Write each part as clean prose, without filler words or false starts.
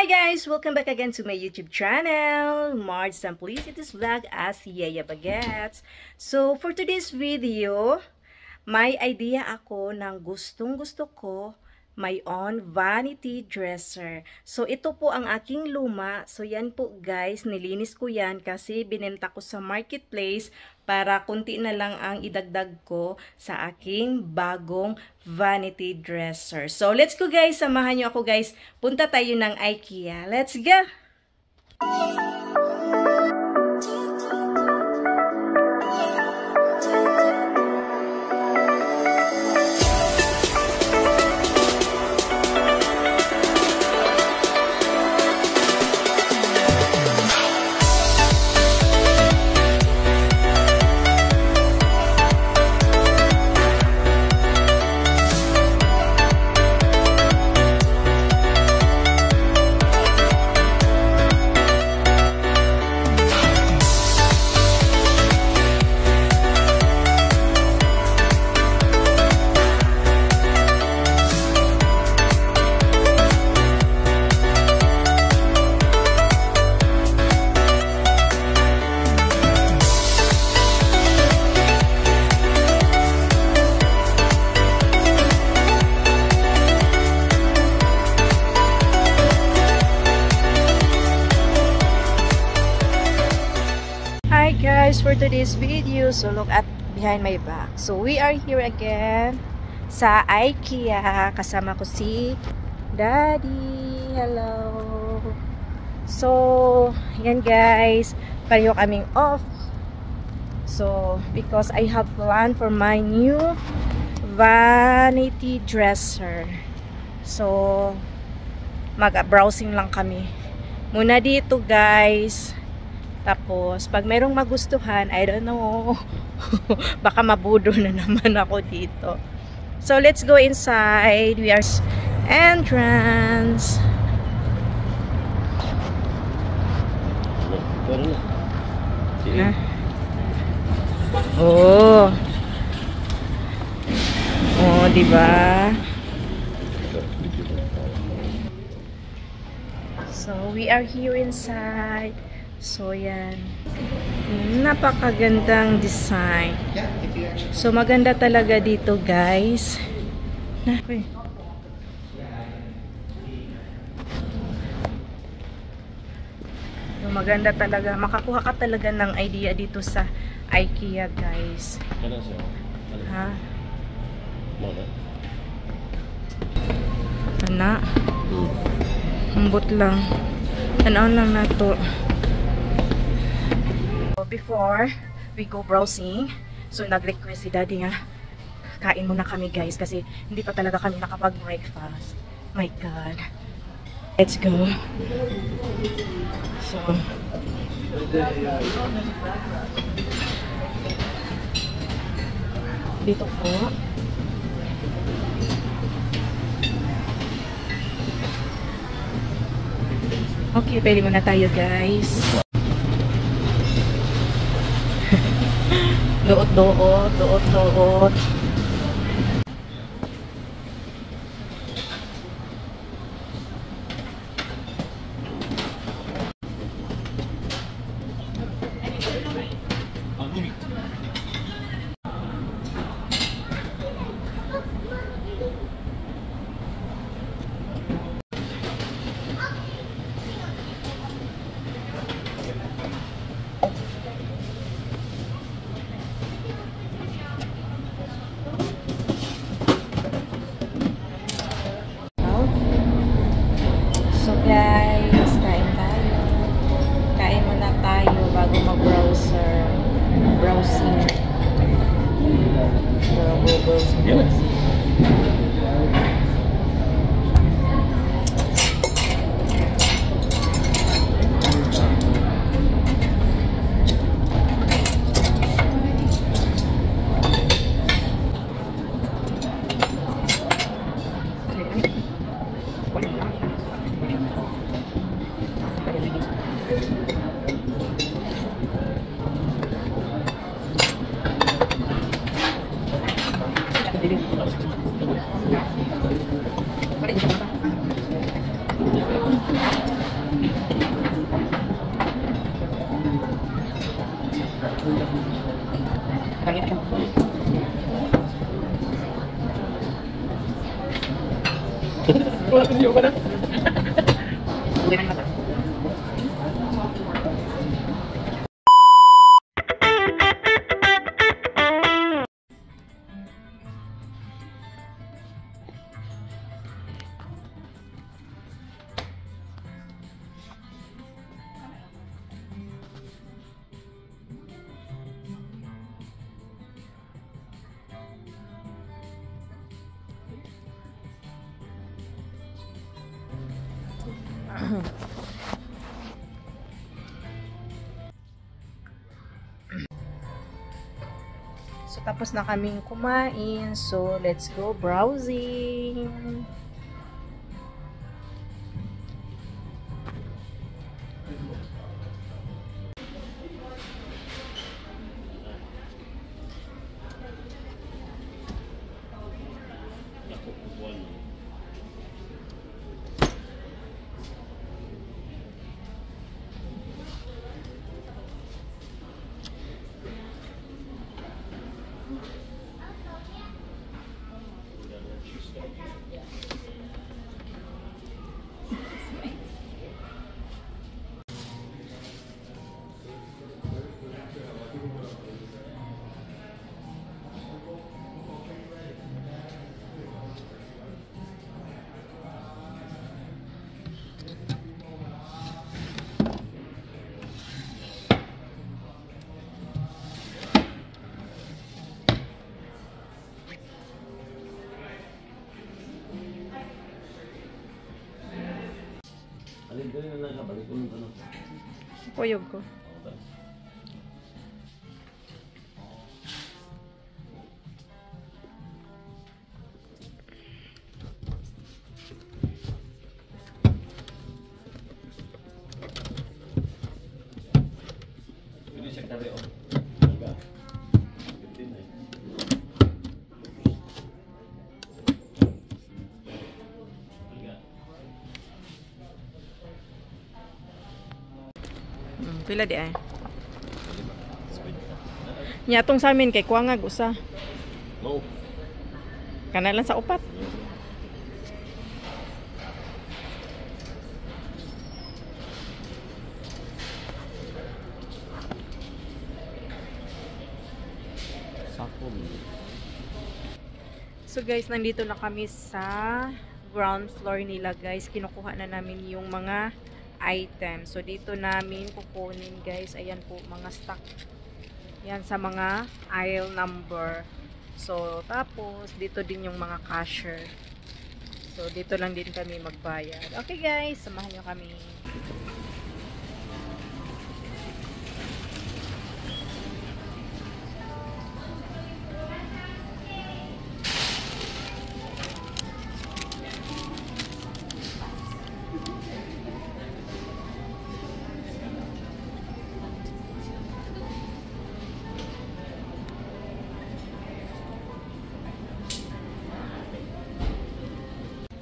Hi guys! Welcome back again to my YouTube channel, Marge Simplicity's Vlog as Yaya Bagets. So, for today's video, may idea ako ng gustong-gusto ko, my own vanity dresser. So, ito po ang aking luma. So, yan po guys, nilinis ko yan kasi binenta ko sa marketplace para kunti na lang ang idagdag ko sa aking bagong vanity dresser. So, let's go guys. Samahan nyo ako guys. Punta tayo ng IKEA. Let's go! Guys, for today's video, so look at behind my back. So we are here again sa IKEA. Kasama ko si Daddy. Hello. So yan guys, pareho kaming off. So because I have planned for my new vanity dresser. So mag-browsing lang kami muna dito guys. Tapos, pag mayroong magustuhan, I don't know, baka mabudo na naman ako dito. So, let's go inside. We are entrance. Oh. Oh, diba? So, we are here inside. So, yan. Napakagandang design. So, maganda talaga dito, guys. So, maganda talaga. Makakuha ka talaga ng idea dito sa IKEA, guys. Ha? Ana? Ambot lang. Tanaw lang na to. Before we go browsing, so nag-request si Daddy nga, kain muna kami guys kasi hindi pa talaga kami nakapag-breakfast. My God. Let's go. So, dito po. Okay, pwede muna tayo guys. Doot. Guys, kain tayo. Kain muna tayo bago mag-browsing. So, tapos na kaming kumain. So, let's go browsing. Alin ko na nakabalik ko ng ano. Puyog ko. Ini sekretary oh. Enggak. 15 eh. Pila di ay. Nyatong sa amin kay kuwangag usa. Mau. Kana lang sa upat. Sakom. So guys, nandito na kami sa ground floor nila guys. Kinukuha na namin yung mga items. So dito namin kukunin guys. Ayan po mga stock. Yan sa mga aisle number. So tapos dito din yung mga cashier. So dito lang din kami magbayad. Okay guys, samahan nyo kami.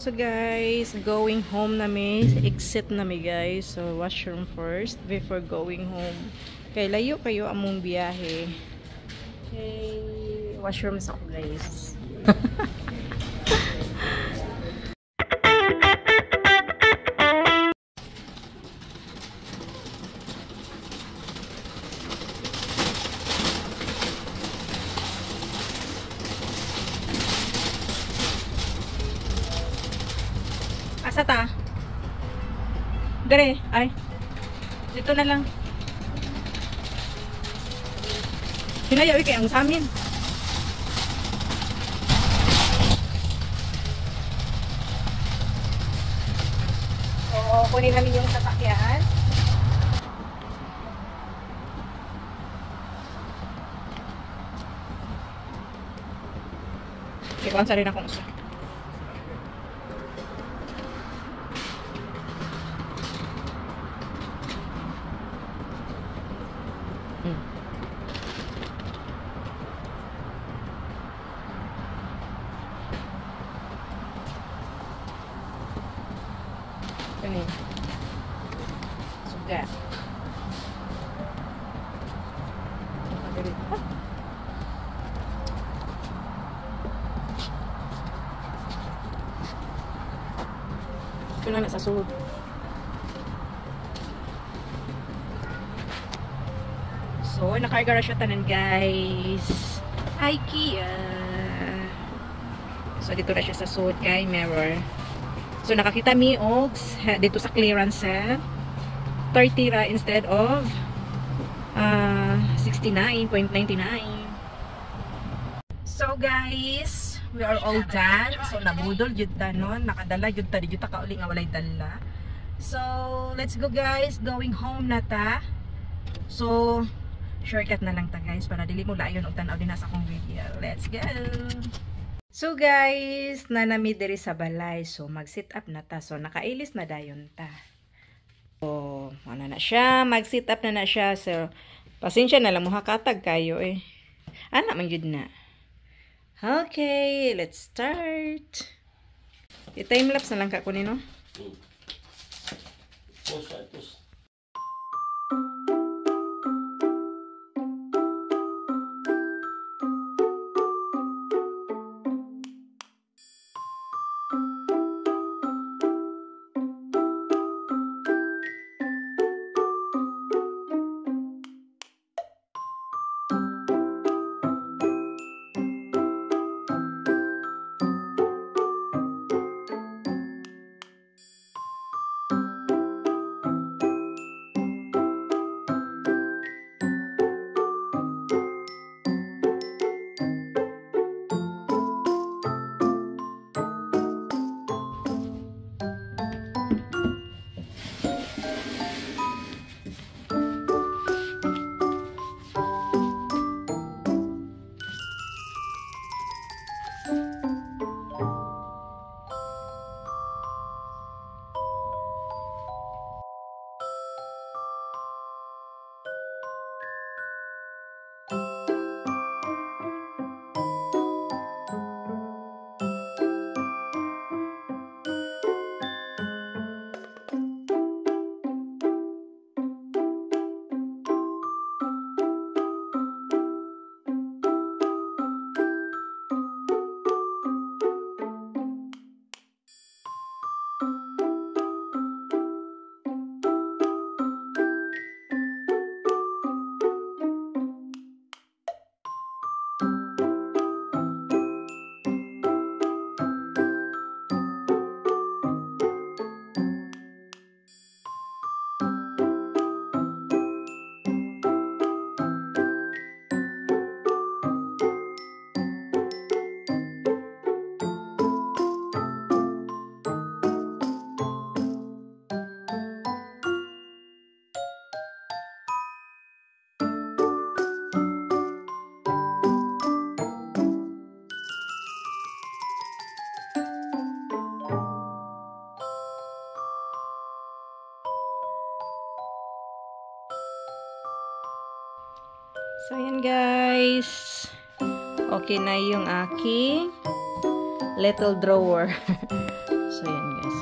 So guys, going home na may exit na may guys. So washroom first before going home. Kay layo kayo among biyahe. Okay, washroom sa ako guys. Asa ta? Gare, ay. Dito na lang. Hinayaw kay ang sa amin. So, kunin namin yung sasakyan. Ikaw sa rin akong isa. Ano suga. Ito na sa sulod. So, nakarga na siya tanan, guys. IKEA. So, dito na siya sa sulod kay mirror. So, nakakita mi og dito sa clearance 30 ra instead of 69.99. So, guys, we are all done. So, nabudol jud ta nun. Nakadala jud ta. Jud ta kauli nga walay dala. So, let's go, guys. Going home na ta. So, shortcut na lang ta, guys, para dili mo layon og tan-aw din sa akong video. Let's go. So, guys, nanami diri sa balay. So, mag-sit up na ta. So, nakailis na dayon ta. So, ano na siya? Mag-sit up na siya. So, pasensya na lang mo hakatag kayo eh. Ana man jud na. Okay, let's start. I-timelapse na lang ka kunin, no? Pause. So, ayan, guys. Okay na yung aking little drawer. So, ayan, guys.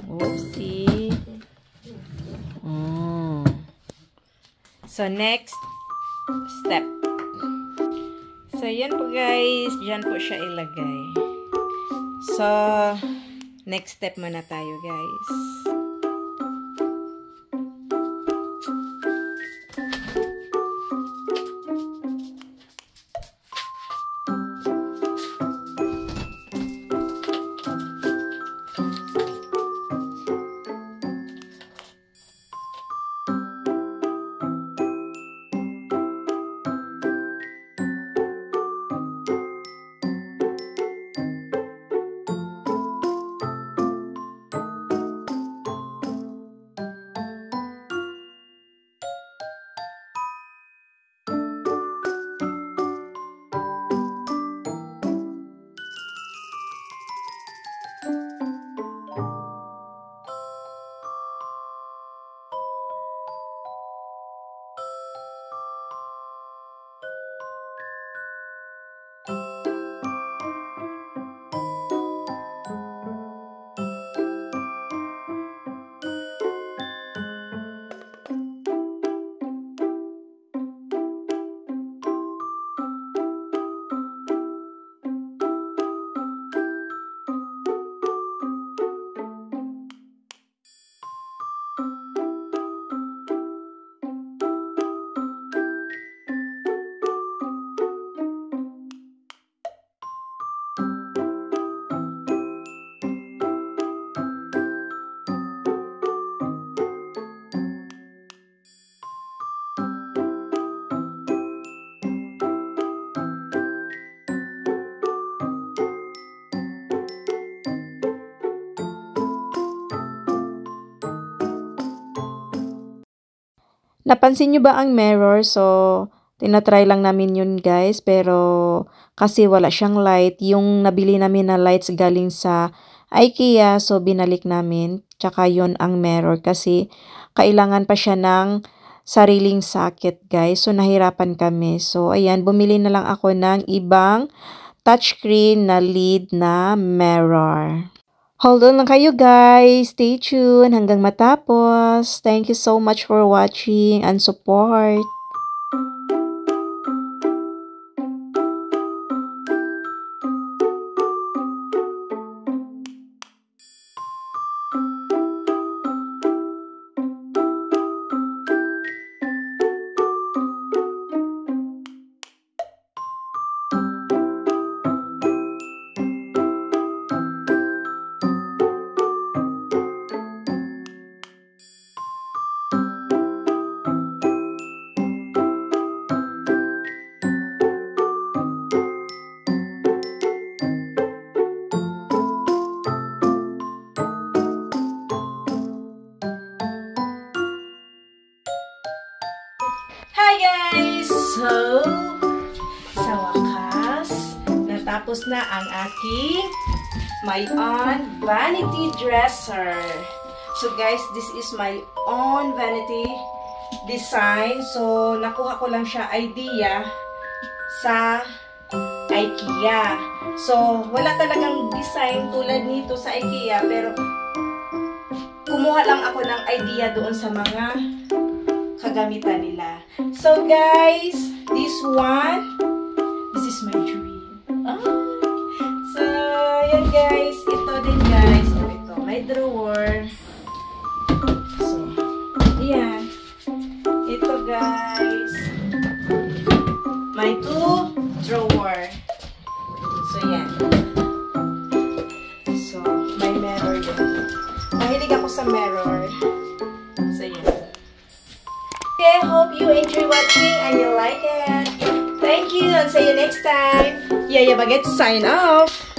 Oopsie. So, next step. So, ayan po, guys. Diyan po siya ilagay. So, next step muna tayo, guys. Napansin nyo ba ang mirror? So, tinatry lang namin yun guys. Pero, kasi wala siyang light. Yung nabili namin na lights galing sa IKEA. So, binalik namin. Tsaka yun ang mirror. Kasi, kailangan pa siya ng sariling socket guys. So, nahirapan kami. So, ayan. Bumili na lang ako ng ibang touchscreen na LED na mirror. Hold on lang kayo guys. Stay tuned hanggang matapos. Thank you so much for watching and support. Hi guys! So, sa wakas, natapos na ang aking my own vanity dresser. So guys, this is my own vanity design. So, nakuha ko lang siya idea sa IKEA. So, wala talagang design tulad nito sa IKEA, pero kumuha lang ako ng idea doon sa mga kagamitan nila. So guys, this is my dream. So, yan guys, ito din guys. Ito, may drawer. So, yan. Ito guys. May 2 drawer. So, yan. So, may mirror din. Mahilig ako sa mirror. So, yan. Okay, hope you enjoy watching and you like it. Thank you and see you next time. Yaya Baguette sign off.